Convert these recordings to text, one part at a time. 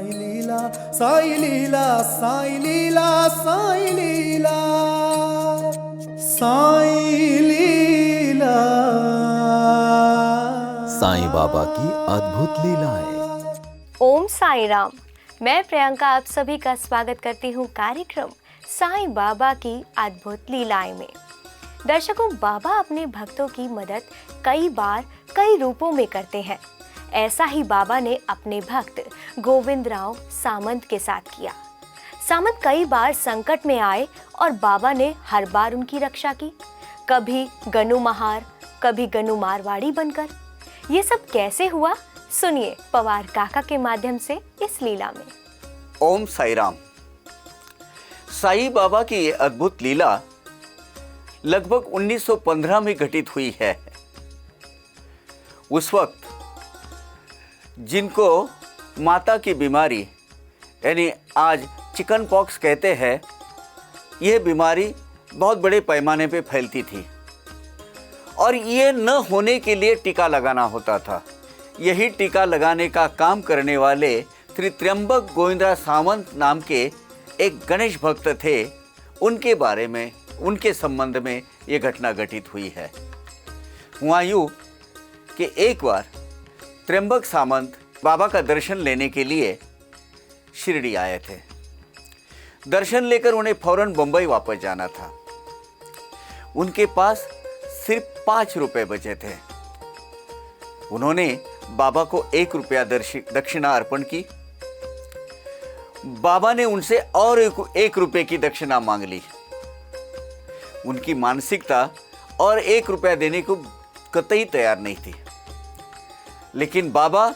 साई लीला साई लीला साई लीला साई लीला साई लीला। साईं बाबा की अद्भुत लीलाएं। ओम साई राम। मैं प्रियंका आप सभी का स्वागत करती हूँ कार्यक्रम साईं बाबा की अद्भुत लीलाएं में। दर्शकों, बाबा अपने भक्तों की मदद कई बार कई रूपों में करते हैं। ऐसा ही बाबा ने अपने भक्त गोविंद राव सामंत के साथ किया। सामंत कई बार संकट में आए और बाबा ने हर बार उनकी रक्षा की, कभी गनु महार, कभी गनु मारवाड़ी बनकर। ये सब कैसे हुआ, सुनिए पवार काका के माध्यम से इस लीला में। ओम साई राम। साईं बाबा की ये अद्भुत लीला लगभग 1915 में घटित हुई है। उस वक्त जिनको माता की बीमारी यानी आज चिकन पॉक्स कहते हैं, यह बीमारी बहुत बड़े पैमाने पे फैलती थी और ये न होने के लिए टीका लगाना होता था। यही टीका लगाने का काम करने वाले श्री त्र्यंबक गोविंदराव सामंत नाम के एक गणेश भक्त थे। उनके बारे में, उनके संबंध में ये घटना घटित हुई है। हुआ यूँ कि एक बार त्र्यंबक सामंत बाबा का दर्शन लेने के लिए शिरडी आए थे। दर्शन लेकर उन्हें फौरन बंबई वापस जाना था। उनके पास सिर्फ 5 रुपए बचे थे। उन्होंने बाबा को 1 रुपया दक्षिणा अर्पण की। बाबा ने उनसे और 1 रुपये की दक्षिणा मांग ली। उनकी मानसिकता और 1 रुपया देने को कतई तैयार नहीं थी, लेकिन बाबा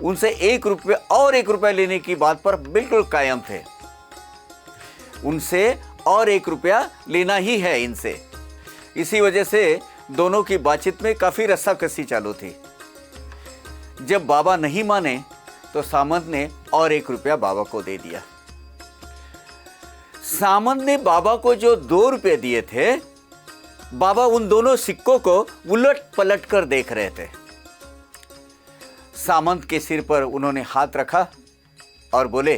उनसे 1 रुपया और 1 रुपया लेने की बात पर बिल्कुल कायम थे। उनसे और 1 रुपया लेना ही है इनसे। इसी वजह से दोनों की बातचीत में काफी रस्साकसी चालू थी। जब बाबा नहीं माने तो सामंत ने और 1 रुपया बाबा को दे दिया। सामंत ने बाबा को जो 2 रुपये दिए थे, बाबा उन दोनों सिक्कों को उलट पलट कर देख रहे थे। सामंत के सिर पर उन्होंने हाथ रखा और बोले,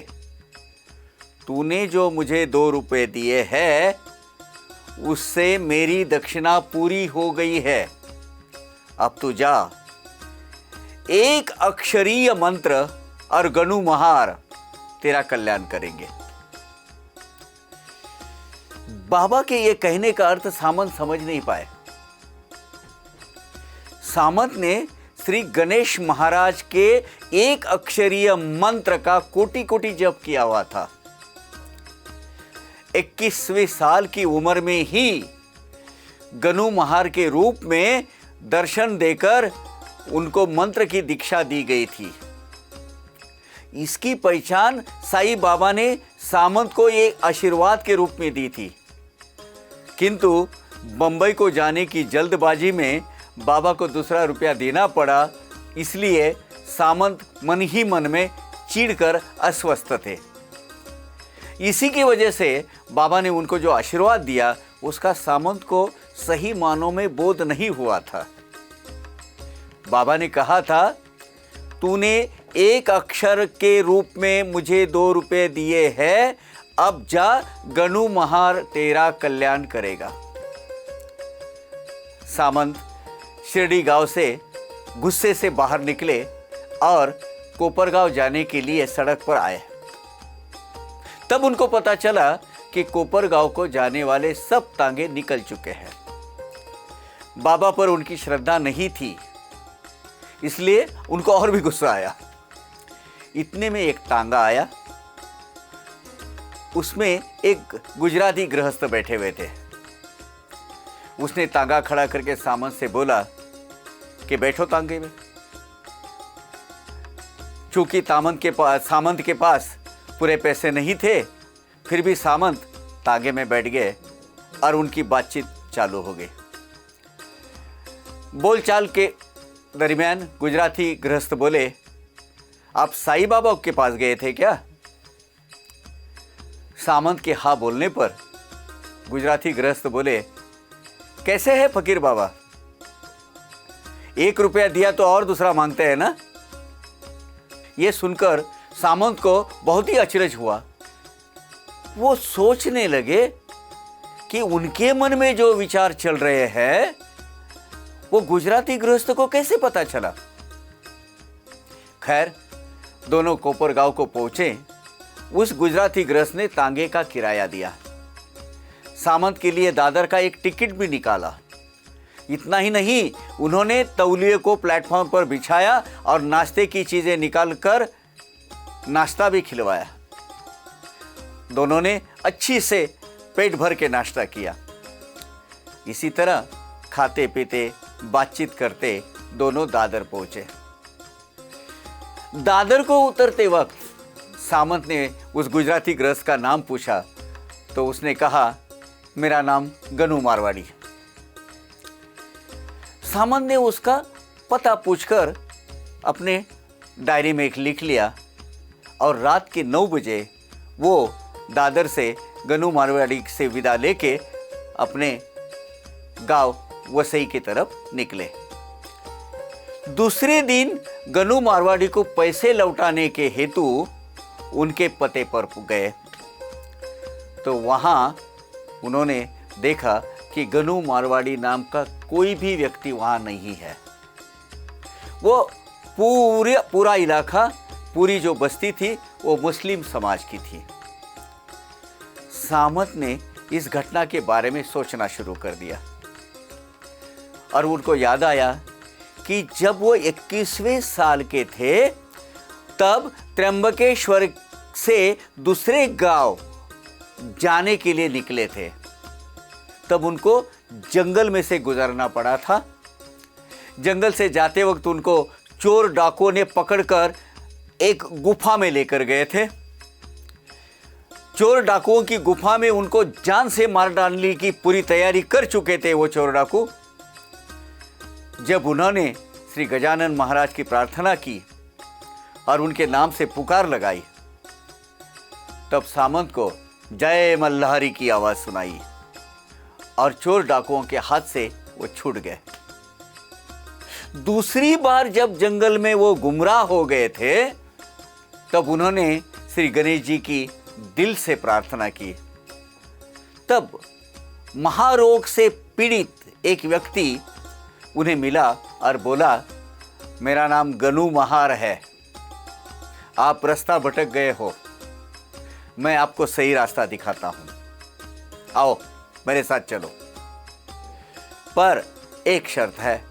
तूने जो मुझे 2 रुपये दिए हैं उससे मेरी दक्षिणा पूरी हो गई है। अब तू जा, 1 अक्षरीय मंत्र और गनु महार तेरा कल्याण करेंगे। बाबा के ये कहने का अर्थ सामंत समझ नहीं पाए। सामंत ने श्री गणेश महाराज के 1 अक्षरीय मंत्र का कोटि कोटि जप किया हुआ था। 21वें साल की उम्र में ही गनु महार के रूप में दर्शन देकर उनको मंत्र की दीक्षा दी गई थी। इसकी पहचान साईं बाबा ने सामंत को एक आशीर्वाद के रूप में दी थी, किंतु बंबई को जाने की जल्दबाजी में बाबा को दूसरा रुपया देना पड़ा। इसलिए सामंत मन ही मन में चिढ़कर अस्वस्थ थे। इसी की वजह से बाबा ने उनको जो आशीर्वाद दिया उसका सामंत को सही मानों में बोध नहीं हुआ था। बाबा ने कहा था, तूने 1 अक्षर के रूप में मुझे 2 रुपये दिए हैं, अब जा, गनु महार तेरा कल्याण करेगा। सामंत शिरडी गांव से गुस्से से बाहर निकले और कोपरगांव जाने के लिए सड़क पर आए। तब उनको पता चला कि कोपरगांव को जाने वाले सब तांगे निकल चुके हैं। बाबा पर उनकी श्रद्धा नहीं थी, इसलिए उनको और भी गुस्सा आया। इतने में एक तांगा आया। उसमें एक गुजराती गृहस्थ बैठे हुए थे। उसने तांगा खड़ा करके सामंत से बोला कि बैठो तांगे में। चूंकि सामंत के पास पूरे पैसे नहीं थे, फिर भी सामंत तांगे में बैठ गए और उनकी बातचीत चालू हो गई। बोलचाल के दरमियान गुजराती गृहस्थ बोले, आप साईं बाबा के पास गए थे क्या? सामंत के हाँ बोलने पर गुजराती गृहस्थ बोले, कैसे है फकीर बाबा? 1 रुपया दिया तो और दूसरा मांगते हैं ना। ये सुनकर सामंत को बहुत ही अचरज हुआ। वो सोचने लगे कि उनके मन में जो विचार चल रहे हैं वो गुजराती गृहस्थ को कैसे पता चला। खैर, दोनों कोपरगांव को पहुंचे। उस गुजराती गृहस्थ ने तांगे का किराया दिया, सामंत के लिए दादर का एक टिकट भी निकाला। इतना ही नहीं, उन्होंने तौलिए को प्लेटफॉर्म पर बिछाया और नाश्ते की चीजें निकालकर नाश्ता भी खिलवाया। दोनों ने अच्छी से पेट भर के नाश्ता किया। इसी तरह खाते पीते बातचीत करते दोनों दादर पहुंचे। दादर को उतरते वक्त सामंत ने उस गुजराती गृहस्थ का नाम पूछा तो उसने कहा, मेरा नाम गनू मारवाड़ी। सामंत ने उसका पता पूछकर अपने डायरी में लिख लिया और रात के 9 बजे वो दादर से गनू मारवाड़ी से विदा लेके अपने गांव वसई की तरफ निकले। दूसरे दिन गनू मारवाड़ी को पैसे लौटाने के हेतु उनके पते पर गए तो वहां उन्होंने देखा कि गनू मारवाड़ी नाम का कोई भी व्यक्ति वहां नहीं है। वो पूरा इलाका, पूरी जो बस्ती थी वो मुस्लिम समाज की थी। सामंत ने इस घटना के बारे में सोचना शुरू कर दिया और उनको याद आया कि जब वो 21वें साल के थे तब त्र्यंबकेश्वर से दूसरे गांव जाने के लिए निकले थे। तब उनको जंगल में से गुजरना पड़ा था। जंगल से जाते वक्त उनको चोर डाकुओं ने पकड़कर एक गुफा में लेकर गए थे। चोर डाकुओं की गुफा में उनको जान से मार डालने की पूरी तैयारी कर चुके थे वो चोर डाकू। जब उन्होंने श्री गजानन महाराज की प्रार्थना की और उनके नाम से पुकार लगाई तब सामंत को जय मल्हारी की आवाज सुनाई और चोर डाकुओं के हाथ से वो छूट गए। दूसरी बार जब जंगल में वो गुमराह हो गए थे तब उन्होंने श्री गणेश जी की दिल से प्रार्थना की। तब महारोग से पीड़ित एक व्यक्ति उन्हें मिला और बोला, मेरा नाम गनू महार है, आप रास्ता भटक गए हो, मैं आपको सही रास्ता दिखाता हूं, आओ मेरे साथ चलो। पर एक शर्त है,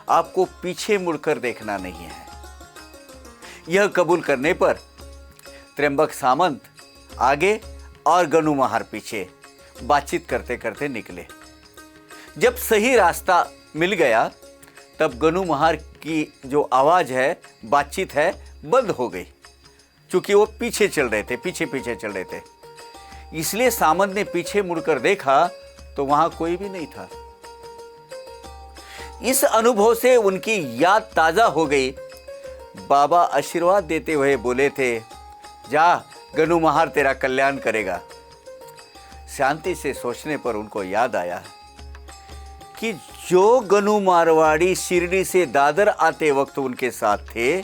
आपको पीछे मुड़कर देखना नहीं है। यह कबूल करने पर त्र्यंबक सामंत आगे और गनू महार पीछे बातचीत करते करते निकले। जब सही रास्ता मिल गया तब गनू महार की जो आवाज है, बातचीत है, बंद हो गई क्योंकि वो पीछे चल रहे थे, पीछे चल रहे थे। इसलिए सामंत ने पीछे मुड़कर देखा तो वहां कोई भी नहीं था। इस अनुभव से उनकी याद ताजा हो गई। बाबा आशीर्वाद देते हुए बोले थे, जा गनू महार तेरा कल्याण करेगा। शांति से सोचने पर उनको याद आया कि जो गनू मारवाड़ी शिरडी से दादर आते वक्त उनके साथ थे,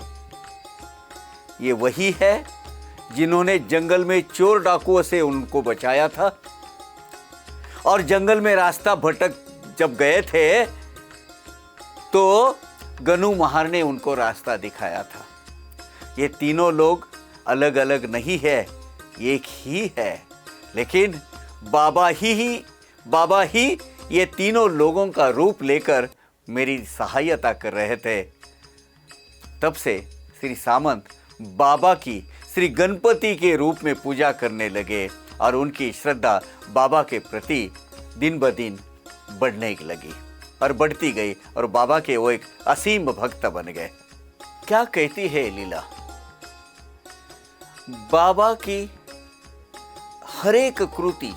ये वही है जिन्होंने जंगल में चोर डाकुओं से उनको बचाया था और जंगल में रास्ता भटक जब गए थे तो गनू महार ने उनको रास्ता दिखाया था। ये तीनों लोग अलग अलग नहीं है, एक ही है, लेकिन बाबा ही ये तीनों लोगों का रूप लेकर मेरी सहायता कर रहे थे। तब से श्री सामंत बाबा की श्री गणपति के रूप में पूजा करने लगे और उनकी श्रद्धा बाबा के प्रति दिन ब दिन बढ़ने लगी और बढ़ती गई और बाबा के वो एक असीम भक्त बन गए। क्या कहती है लीला, बाबा की हर एक कृति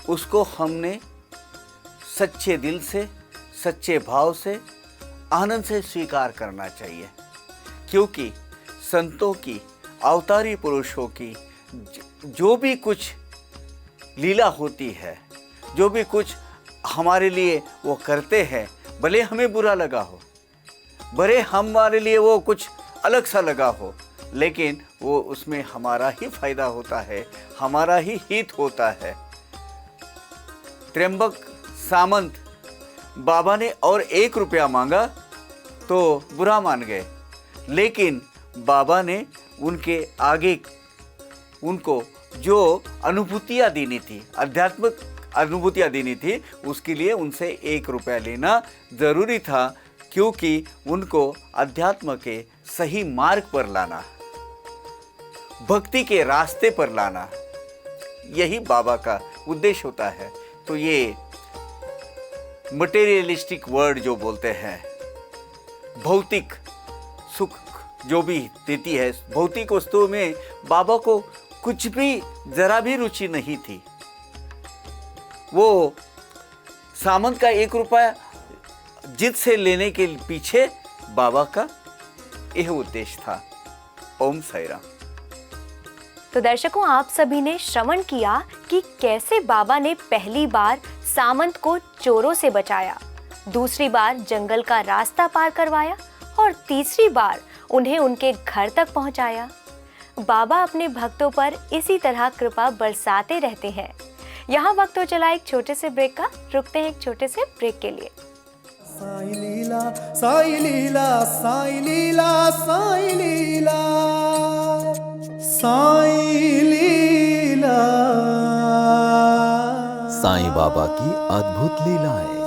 उसको हमने सच्चे दिल से, सच्चे भाव से, आनंद से स्वीकार करना चाहिए, क्योंकि संतों की, अवतारी पुरुषों की जो भी कुछ लीला होती है, जो भी कुछ हमारे लिए वो करते हैं, भले हमें बुरा लगा हो, भले हमारे लिए वो कुछ अलग सा लगा हो, लेकिन वो उसमें हमारा ही फायदा होता है, हमारा ही हित होता है। त्र्यंबक सामंत बाबा ने और 1 रुपया मांगा तो बुरा मान गए, लेकिन बाबा ने उनके आगे उनको जो अनुभूतियाँ देनी थी, आध्यात्मिक अनुभूतियाँ देनी थी, उसके लिए उनसे 1 रुपया लेना जरूरी था, क्योंकि उनको अध्यात्म के सही मार्ग पर लाना, भक्ति के रास्ते पर लाना, यही बाबा का उद्देश्य होता है। तो ये मटेरियलिस्टिक वर्ड जो बोलते हैं, भौतिक सुख जो भी देती है, भौतिक वस्तुओं में बाबा को कुछ भी जरा भी रुचि नहीं थी। वो सामंत का 1 रुपया जिद से लेने के पीछे बाबा का यह उद्देश्य था। ओम साई राम। तो दर्शकों, आप सभी ने श्रवण किया कि कैसे बाबा ने पहली बार सामंत को चोरों से बचाया, दूसरी बार जंगल का रास्ता पार करवाया और तीसरी बार उन्हें उनके घर तक पहुंचाया। बाबा अपने भक्तों पर इसी तरह कृपा बरसाते रहते हैं। यहाँ वक्त हो चला एक छोटे से ब्रेक का, रुकते हैं एक छोटे से ब्रेक के लिए। साई लीला साई लीला साई लीला साई लीला साई लीला। साईं बाबा की अद्भुत लीलाएं।